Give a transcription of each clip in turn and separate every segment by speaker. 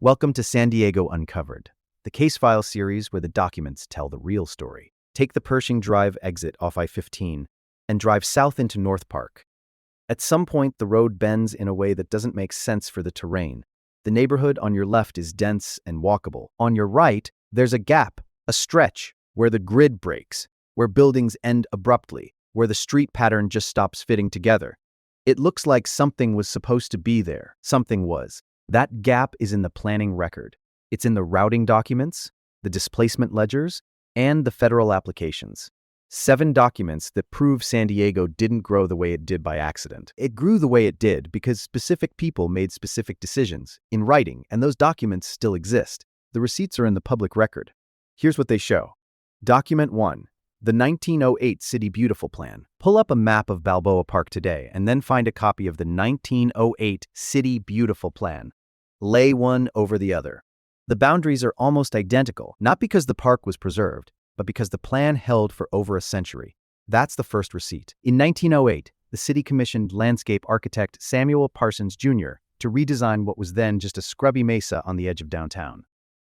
Speaker 1: Welcome to San Diego Uncovered, the case file series where the documents tell the real story. Take the Pershing Drive exit off I-15 and drive south into North Park. At some point, the road bends in a way that doesn't make sense for the terrain. The neighborhood on your left is dense and walkable. On your right, there's a gap, a stretch, where the grid breaks, where buildings end abruptly, where the street pattern just stops fitting together. It looks like something was supposed to be there. Something was. That gap is in the planning record. It's in the routing documents, the displacement ledgers, and the federal applications. 7 documents that prove San Diego didn't grow the way it did by accident. It grew the way it did because specific people made specific decisions in writing, and those documents still exist. The receipts are in the public record. Here's what they show. Document 1. The 1908 City Beautiful Plan. Pull up a map of Balboa Park today and then find a copy of the 1908 City Beautiful Plan. Lay one over the other. The boundaries are almost identical, not because the park was preserved, but because the plan held for over a century. That's the first receipt. In 1908, the city commissioned landscape architect Samuel Parsons Jr. to redesign what was then just a scrubby mesa on the edge of downtown.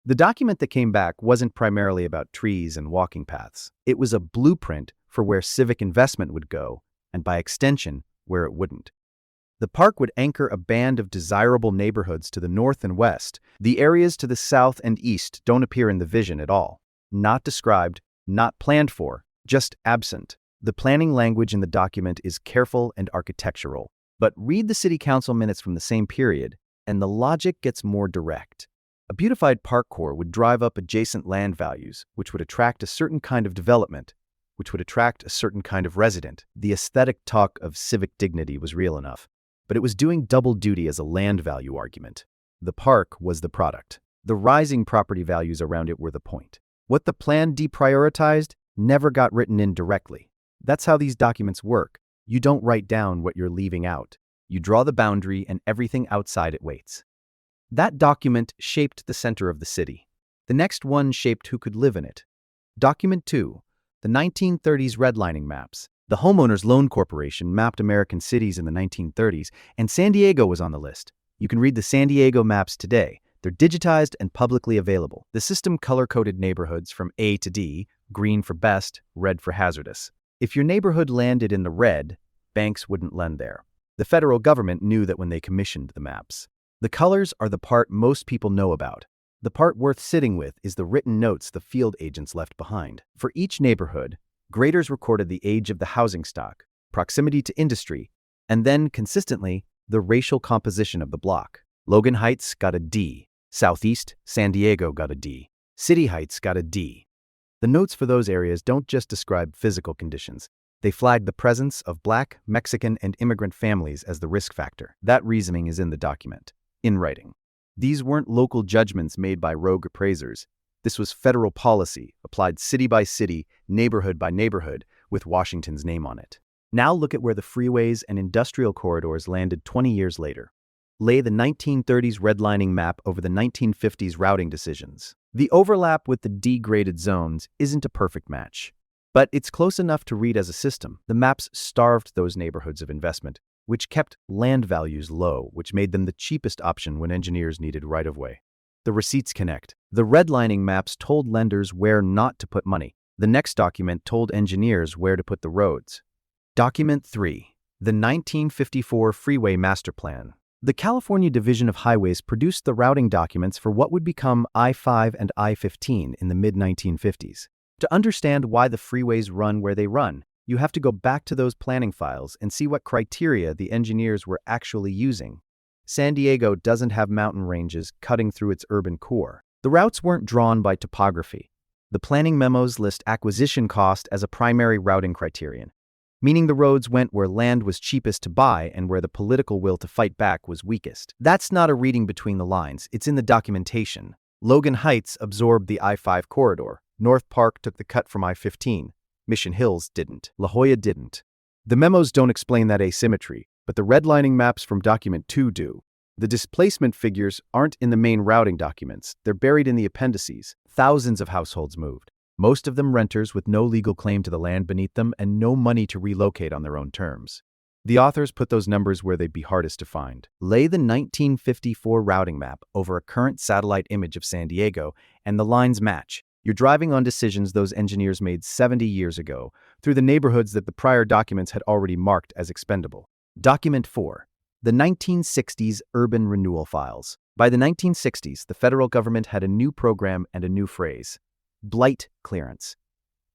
Speaker 1: The document that came back wasn't primarily about trees and walking paths. It was a blueprint for where civic investment would go, and by extension, where it wouldn't. The park would anchor a band of desirable neighborhoods to the north and west. The areas to the south and east don't appear in the vision at all. Not described, not planned for, just absent. The planning language in the document is careful and architectural. But read the city council minutes from the same period, and the logic gets more direct. A beautified park core would drive up adjacent land values, which would attract a certain kind of development, which would attract a certain kind of resident. The aesthetic talk of civic dignity was real enough, but it was doing double duty as a land value argument. The park was the product. The rising property values around it were the point. What the plan deprioritized never got written in directly. That's how these documents work. You don't write down what you're leaving out. You draw the boundary and everything outside it waits. That document shaped the center of the city. The next one shaped who could live in it. Document 2, the 1930s redlining maps. The Homeowners Loan Corporation mapped American cities in the 1930s, and San Diego was on the list. You can read the San Diego maps today. They're digitized and publicly available. The system color-coded neighborhoods from A to D, green for best, red for hazardous. If your neighborhood landed in the red, banks wouldn't lend there. The federal government knew that when they commissioned the maps. The colors are the part most people know about. The part worth sitting with is the written notes the field agents left behind. For each neighborhood, graders recorded the age of the housing stock, proximity to industry, and then, consistently, the racial composition of the block. Logan Heights got a D. Southeast San Diego got a D. City Heights got a D. The notes for those areas don't just describe physical conditions. They flag the presence of Black, Mexican, and immigrant families as the risk factor. That reasoning is in the document, in writing. These weren't local judgments made by rogue appraisers. This was federal policy, applied city by city, neighborhood by neighborhood, with Washington's name on it. Now look at where the freeways and industrial corridors landed 20 years later. Lay the 1930s redlining map over the 1950s routing decisions. The overlap with the degraded zones isn't a perfect match, but it's close enough to read as a system. The maps starved those neighborhoods of investment, which kept land values low, which made them the cheapest option when engineers needed right-of-way. The receipts connect. The redlining maps told lenders where not to put money. The next document told engineers where to put the roads. Document 3. The 1954 Freeway Master Plan. The California Division of Highways produced the routing documents for what would become I-5 and I-15 in the mid-1950s. To understand why the freeways run where they run, you have to go back to those planning files and see what criteria the engineers were actually using. San Diego doesn't have mountain ranges cutting through its urban core. The routes weren't drawn by topography. The planning memos list acquisition cost as a primary routing criterion, meaning the roads went where land was cheapest to buy and where the political will to fight back was weakest. That's not a reading between the lines, it's in the documentation. Logan Heights absorbed the I-5 corridor. North Park took the cut from I-15. Mission Hills didn't. La Jolla didn't. The memos don't explain that asymmetry, but the redlining maps from Document 2 do. The displacement figures aren't in the main routing documents. They're buried in the appendices. Thousands of households moved. Most of them renters with no legal claim to the land beneath them and no money to relocate on their own terms. The authors put those numbers where they'd be hardest to find. Lay the 1954 routing map over a current satellite image of San Diego, and the lines match. You're driving on decisions those engineers made 70 years ago, through the neighborhoods that the prior documents had already marked as expendable. Document 4. The 1960s Urban Renewal Files. By the 1960s, the federal government had a new program and a new phrase: blight clearance.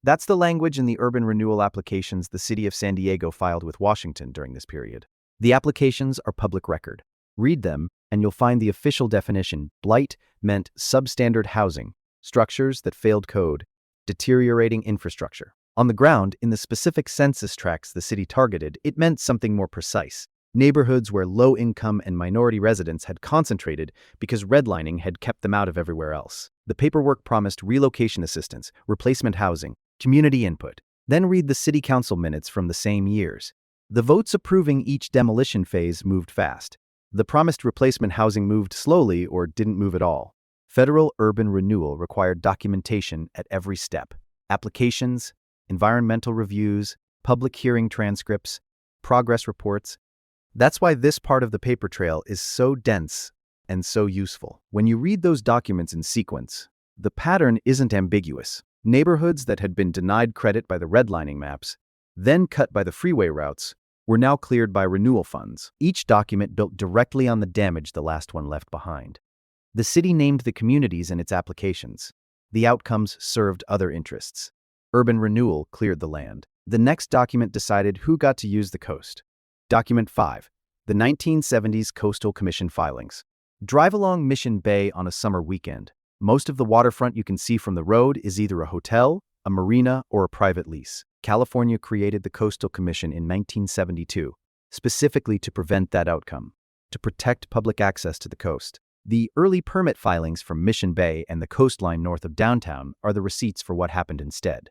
Speaker 1: That's the language in the urban renewal applications the city of San Diego filed with Washington during this period. The applications are public record. Read them, and you'll find the official definition. Blight meant substandard housing, structures that failed code, deteriorating infrastructure. On the ground, in the specific census tracts the city targeted, it meant something more precise. Neighborhoods where low-income and minority residents had concentrated because redlining had kept them out of everywhere else. The paperwork promised relocation assistance, replacement housing, community input. Then read the city council minutes from the same years. The votes approving each demolition phase moved fast. The promised replacement housing moved slowly or didn't move at all. Federal urban renewal required documentation at every step: applications, environmental reviews, public hearing transcripts, progress reports. That's why this part of the paper trail is so dense and so useful. When you read those documents in sequence, the pattern isn't ambiguous. Neighborhoods that had been denied credit by the redlining maps, then cut by the freeway routes, were now cleared by renewal funds. Each document built directly on the damage the last one left behind. The city named the communities in its applications. The outcomes served other interests. Urban renewal cleared the land. The next document decided who got to use the coast. Document 5. The 1970s Coastal Commission Filings. Drive along Mission Bay on a summer weekend. Most of the waterfront you can see from the road is either a hotel, a marina, or a private lease. California created the Coastal Commission in 1972, specifically to prevent that outcome, to protect public access to the coast. The early permit filings from Mission Bay and the coastline north of downtown are the receipts for what happened instead.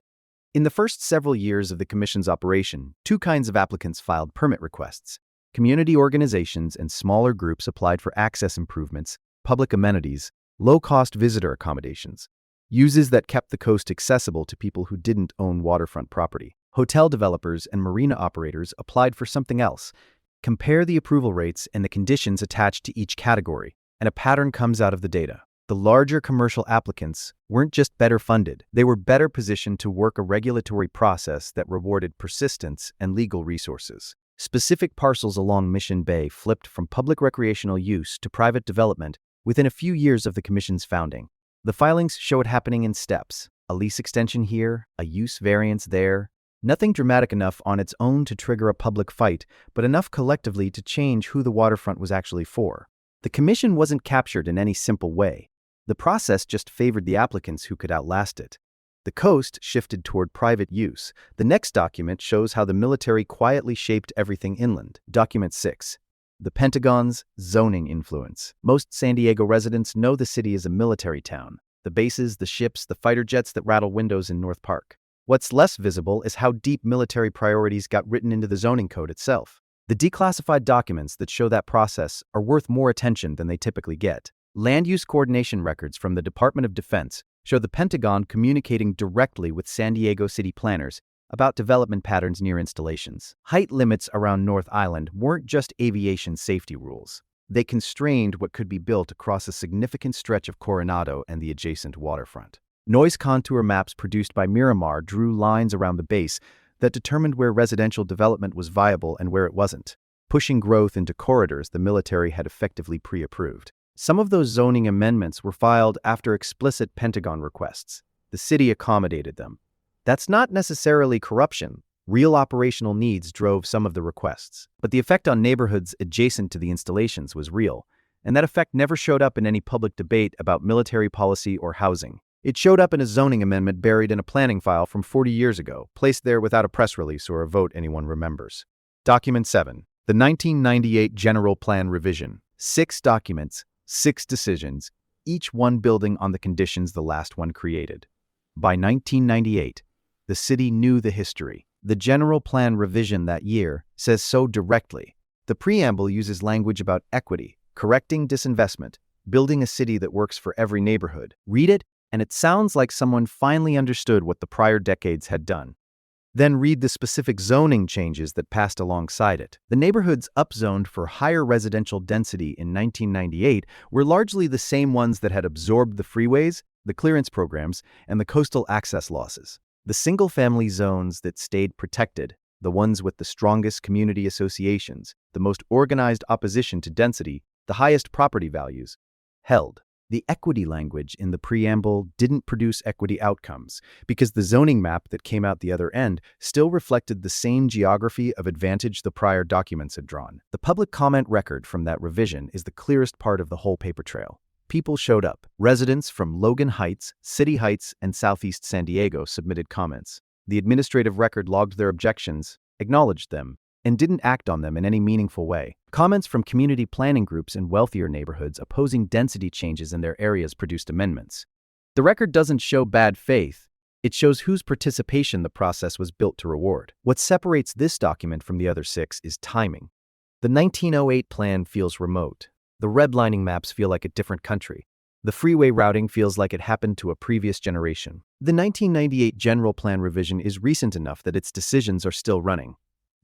Speaker 1: In the first several years of the Commission's operation, two kinds of applicants filed permit requests. Community organizations and smaller groups applied for access improvements, public amenities, low-cost visitor accommodations, uses that kept the coast accessible to people who didn't own waterfront property. Hotel developers and marina operators applied for something else. Compare the approval rates and the conditions attached to each category, and a pattern comes out of the data. The larger commercial applicants weren't just better funded, they were better positioned to work a regulatory process that rewarded persistence and legal resources. Specific parcels along Mission Bay flipped from public recreational use to private development within a few years of the Commission's founding. The filings show it happening in steps: a lease extension here, a use variance there. Nothing dramatic enough on its own to trigger a public fight, but enough collectively to change who the waterfront was actually for. The Commission wasn't captured in any simple way. The process just favored the applicants who could outlast it. The coast shifted toward private use. The next document shows how the military quietly shaped everything inland. Document 6. The Pentagon's zoning influence. Most San Diego residents know the city is a military town. The bases, the ships, the fighter jets that rattle windows in North Park. What's less visible is how deep military priorities got written into the zoning code itself. The declassified documents that show that process are worth more attention than they typically get. Land use coordination records from the Department of Defense show the Pentagon communicating directly with San Diego city planners about development patterns near installations. Height limits around North Island weren't just aviation safety rules. They constrained what could be built across a significant stretch of Coronado and the adjacent waterfront. Noise contour maps produced by Miramar drew lines around the base that determined where residential development was viable and where it wasn't, pushing growth into corridors the military had effectively pre-approved. Some of those zoning amendments were filed after explicit Pentagon requests. The city accommodated them. That's not necessarily corruption. Real operational needs drove some of the requests. But the effect on neighborhoods adjacent to the installations was real, and that effect never showed up in any public debate about military policy or housing. It showed up in a zoning amendment buried in a planning file from 40 years ago, placed there without a press release or a vote anyone remembers. Document 7. The 1998 General Plan Revision. 6 documents, 6 decisions, each one building on the conditions the last one created. By 1998, the city knew the history. The General Plan Revision that year says so directly. The preamble uses language about equity, correcting disinvestment, building a city that works for every neighborhood. Read it, and it sounds like someone finally understood what the prior decades had done. Then read the specific zoning changes that passed alongside it. The neighborhoods upzoned for higher residential density in 1998 were largely the same ones that had absorbed the freeways, the clearance programs, and the coastal access losses. The single-family zones that stayed protected, the ones with the strongest community associations, the most organized opposition to density, the highest property values, held. The equity language in the preamble didn't produce equity outcomes because the zoning map that came out the other end still reflected the same geography of advantage the prior documents had drawn. The public comment record from that revision is the clearest part of the whole paper trail. People showed up. Residents from Logan Heights, City Heights, and Southeast San Diego submitted comments. The administrative record logged their objections, acknowledged them, and didn't act on them in any meaningful way. Comments from community planning groups in wealthier neighborhoods opposing density changes in their areas produced amendments. The record doesn't show bad faith. It shows whose participation the process was built to reward. What separates this document from the other six is timing. The 1908 plan feels remote. The redlining maps feel like a different country. The freeway routing feels like it happened to a previous generation. The 1998 general plan revision is recent enough that its decisions are still running.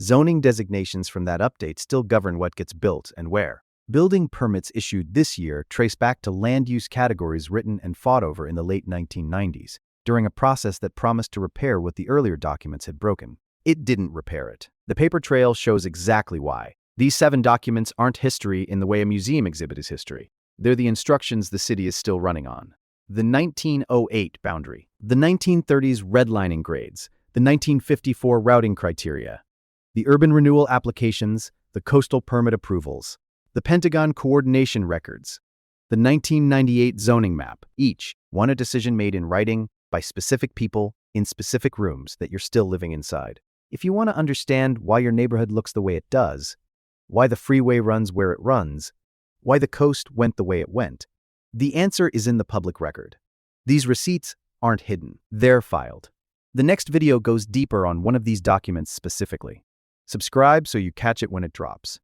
Speaker 1: Zoning designations from that update still govern what gets built and where. Building permits issued this year trace back to land use categories written and fought over in the late 1990s, during a process that promised to repair what the earlier documents had broken. It didn't repair it. The paper trail shows exactly why. These 7 documents aren't history in the way a museum exhibit is history. They're the instructions the city is still running on. The 1908 boundary, the 1930s redlining grades, the 1954 routing criteria, the urban renewal applications, the coastal permit approvals, the Pentagon coordination records, the 1998 zoning map, each one a decision made in writing by specific people in specific rooms that you're still living inside. If you want to understand why your neighborhood looks the way it does, why the freeway runs where it runs, why the coast went the way it went, the answer is in the public record. These receipts aren't hidden. They're filed. The next video goes deeper on one of these documents specifically. Subscribe so you catch it when it drops.